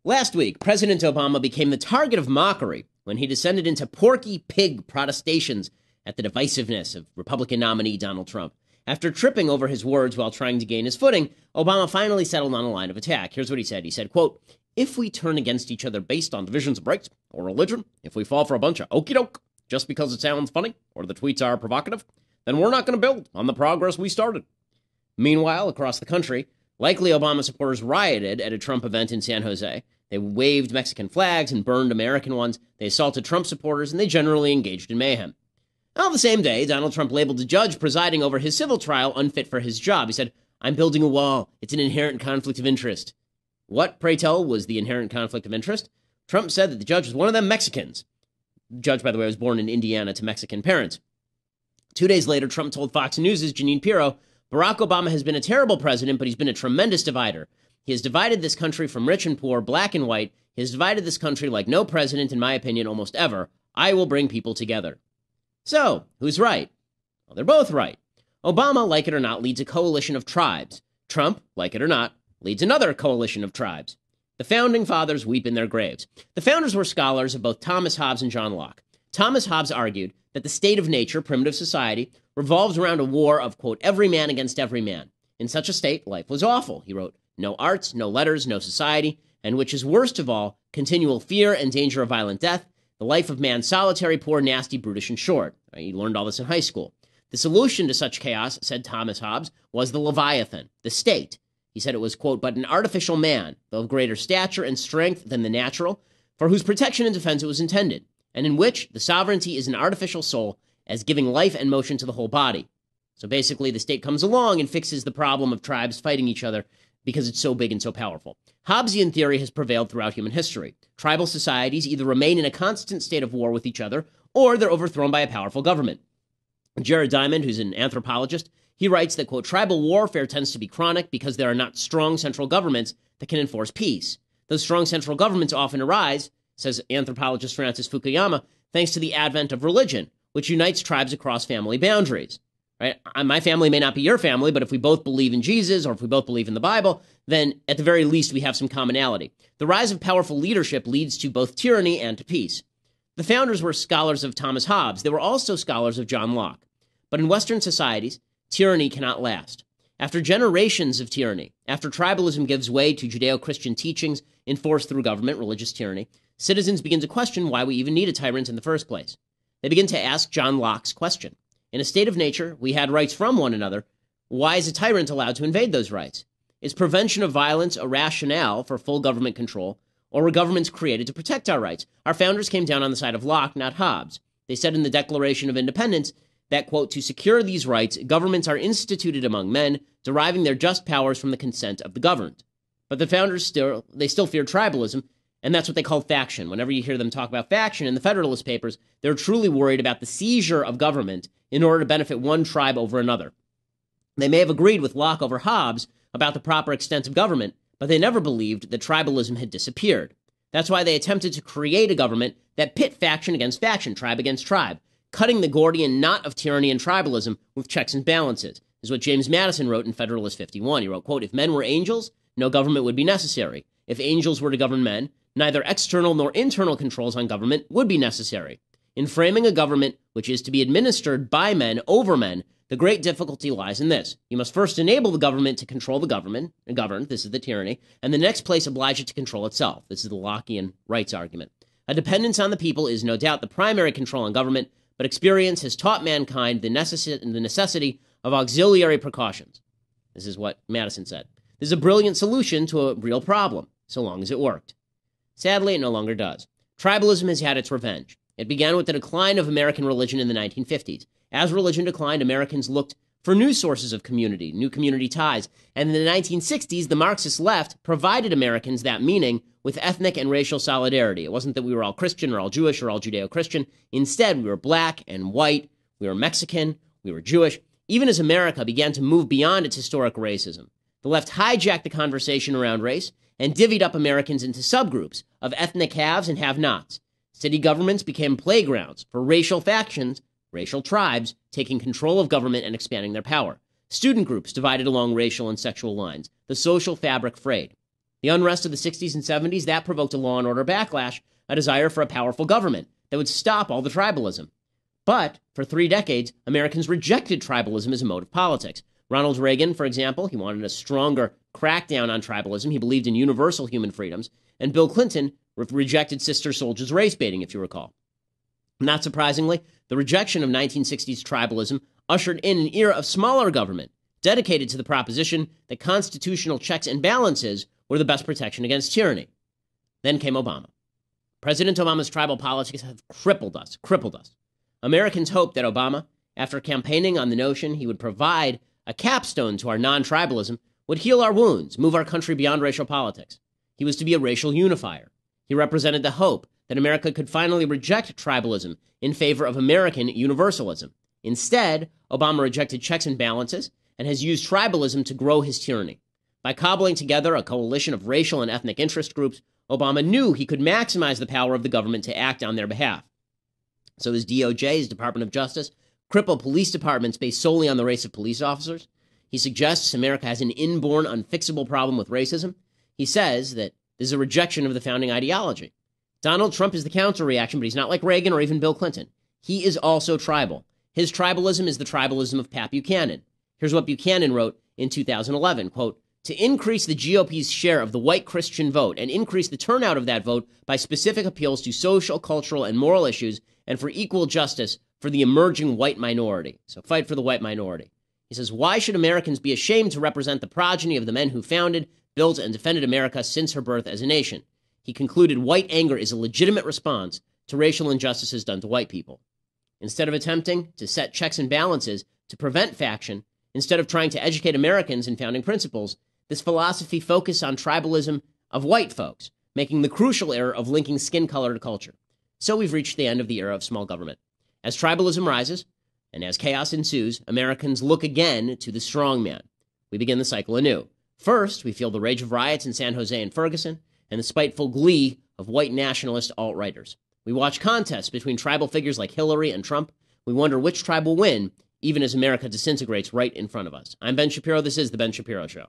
Last week, President Obama became the target of mockery when he descended into porky pig protestations at the divisiveness of Republican nominee Donald Trump. After tripping over his words while trying to gain his footing, Obama finally settled on a line of attack. Here's what he said. He said, quote, "If we turn against each other based on divisions of rights or religion, if we fall for a bunch of okey doke just because it sounds funny or the tweets are provocative, then we're not going to build on the progress we started." Meanwhile, across the country, likely Obama supporters rioted at a Trump event in San Jose. They waved Mexican flags and burned American ones. They assaulted Trump supporters, and they generally engaged in mayhem. On the same day, Donald Trump labeled the judge presiding over his civil trial unfit for his job. He said, "I'm building a wall. It's an inherent conflict of interest." What, pray tell, was the inherent conflict of interest? Trump said that the judge was one of them Mexicans. The judge, by the way, was born in Indiana to Mexican parents. 2 days later, Trump told Fox News' Janine Pirro, "Barack Obama has been a terrible president, but he's been a tremendous divider. He has divided this country from rich and poor, black and white. He has divided this country like no president, in my opinion, almost ever. I will bring people together." So, who's right? Well, they're both right. Obama, like it or not, leads a coalition of tribes. Trump, like it or not, leads another coalition of tribes. The founding fathers weep in their graves. The founders were scholars of both Thomas Hobbes and John Locke. Thomas Hobbes argued that the state of nature, primitive society, revolves around a war of, quote, every man against every man. In such a state, life was awful, he wrote. No arts, no letters, no society, and which is worst of all, continual fear and danger of violent death, the life of man solitary, poor, nasty, brutish, and short. You learned all this in high school. The solution to such chaos, said Thomas Hobbes, was the Leviathan, the state. He said it was, quote, but an artificial man, though of greater stature and strength than the natural, for whose protection and defense it was intended, and in which the sovereignty is an artificial soul, as giving life and motion to the whole body. So basically, the state comes along and fixes the problem of tribes fighting each other because it's so big and so powerful. Hobbesian theory has prevailed throughout human history. Tribal societies either remain in a constant state of war with each other, or they're overthrown by a powerful government. Jared Diamond, who's an anthropologist, he writes that, quote, tribal warfare tends to be chronic because there are not strong central governments that can enforce peace. Those strong central governments often arise, says anthropologist Francis Fukuyama, thanks to the advent of religion, which unites tribes across family boundaries. Right? My family may not be your family, but if we both believe in Jesus or if we both believe in the Bible, then at the very least we have some commonality. The rise of powerful leadership leads to both tyranny and to peace. The founders were scholars of Thomas Hobbes. They were also scholars of John Locke. But in Western societies, tyranny cannot last. After generations of tyranny, after tribalism gives way to Judeo-Christian teachings enforced through government, religious tyranny, citizens begin to question why we even need a tyrant in the first place. They begin to ask John Locke's question. In a state of nature, we had rights from one another. Why is a tyrant allowed to invade those rights? Is prevention of violence a rationale for full government control, or were governments created to protect our rights? Our founders came down on the side of Locke, not Hobbes. They said in the Declaration of Independence that, quote, to secure these rights, governments are instituted among men, deriving their just powers from the consent of the governed. But the founders still feared tribalism, and that's what they called faction. Whenever you hear them talk about faction in the Federalist Papers, they're truly worried about the seizure of government in order to benefit one tribe over another. They may have agreed with Locke over Hobbes about the proper extent of government, but they never believed that tribalism had disappeared. That's why they attempted to create a government that pit faction against faction, tribe against tribe, cutting the Gordian knot of tyranny and tribalism with checks and balances. This is what James Madison wrote in Federalist 51. He wrote, quote, if men were angels, no government would be necessary. If angels were to govern men, neither external nor internal controls on government would be necessary. In framing a government which is to be administered by men over men, the great difficulty lies in this. You must first enable the government to control the government, governed, this is the tyranny, and the next place oblige it to control itself. This is the Lockean rights argument. A dependence on the people is no doubt the primary control on government, but experience has taught mankind the necessity of auxiliary precautions. This is what Madison said. This is a brilliant solution to a real problem, so long as it worked. Sadly, it no longer does. Tribalism has had its revenge. It began with the decline of American religion in the 1950s. As religion declined, Americans looked for new sources of community, new community ties. And in the 1960s, the Marxist left provided Americans that meaning with ethnic and racial solidarity. It wasn't that we were all Christian or all Jewish or all Judeo-Christian. Instead, we were black and white, we were Mexican, we were Jewish. Even as America began to move beyond its historic racism, the left hijacked the conversation around race and divvied up Americans into subgroups of ethnic haves and have-nots. City governments became playgrounds for racial factions, racial tribes, taking control of government and expanding their power. Student groups divided along racial and sexual lines. The social fabric frayed. The unrest of the 60s and 70s, that provoked a law and order backlash, a desire for a powerful government that would stop all the tribalism. But for 3 decades, Americans rejected tribalism as a mode of politics. Ronald Reagan, for example, he wanted a stronger crackdown on tribalism. He believed in universal human freedoms. And Bill Clinton rejected Sister Soldiers race baiting, if you recall. Not surprisingly, the rejection of 1960s tribalism ushered in an era of smaller government, dedicated to the proposition that constitutional checks and balances were the best protection against tyranny. Then came Obama. President Obama's tribal politics have crippled us. Americans hoped that Obama, after campaigning on the notion he would provide a capstone to our non-tribalism, would heal our wounds, move our country beyond racial politics. He was to be a racial unifier. He represented the hope that America could finally reject tribalism in favor of American universalism. Instead, Obama rejected checks and balances and has used tribalism to grow his tyranny. By cobbling together a coalition of racial and ethnic interest groups, Obama knew he could maximize the power of the government to act on their behalf. So his DOJ, his Department of Justice, cripple police departments based solely on the race of police officers. He suggests America has an inborn, unfixable problem with racism. He says that this is a rejection of the founding ideology. Donald Trump is the counter-reaction, but he's not like Reagan or even Bill Clinton. He is also tribal. His tribalism is the tribalism of Pat Buchanan. Here's what Buchanan wrote in 2011, quote, "To increase the GOP's share of the white Christian vote and increase the turnout of that vote by specific appeals to social, cultural, and moral issues, and for equal justice for the emerging white minority." So fight for the white minority. He says, "Why should Americans be ashamed to represent the progeny of the men who founded, built, and defended America since her birth as a nation?" He concluded white anger is a legitimate response to racial injustices done to white people. Instead of attempting to set checks and balances to prevent faction, instead of trying to educate Americans in founding principles, this philosophy focused on tribalism of white folks, making the crucial error of linking skin color to culture. So we've reached the end of the era of small government. As tribalism rises, and as chaos ensues, Americans look again to the strongman. We begin the cycle anew. First, we feel the rage of riots in San Jose and Ferguson, and the spiteful glee of white nationalist alt-righters. We watch contests between tribal figures like Hillary and Trump. We wonder which tribe will win, even as America disintegrates right in front of us. I'm Ben Shapiro. This is The Ben Shapiro Show.